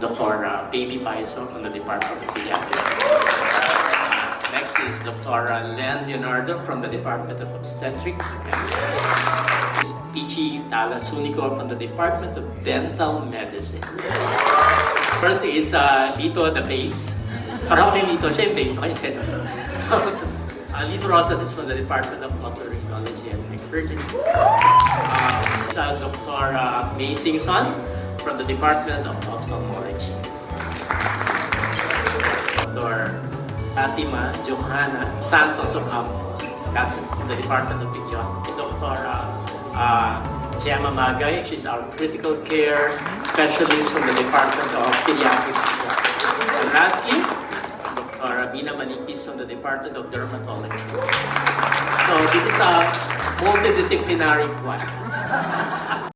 Dr. Baby Paiso from the Department of Pediatrics. Next is Dr. Len Leonardo from the Department of Obstetrics. And is Pichi Talasunico from the Department of Dental Medicine. First is Lito the Bass. Parang kay Lito, siya yung bass, okay? So, Lito Rosas is from the Department of Otolaryngology and Surgery. Dr. May Singson from the Department of Ophthalmology. Dr. Fatima Johanna Santos Ocampo, that's from the Department of Pediatrics. Dr. Gemma Magay, she's our critical care specialist from the Department of Pediatrics as well. And lastly, Dr. Abina Manikis from the Department of Dermatology. So this is a multidisciplinary choir.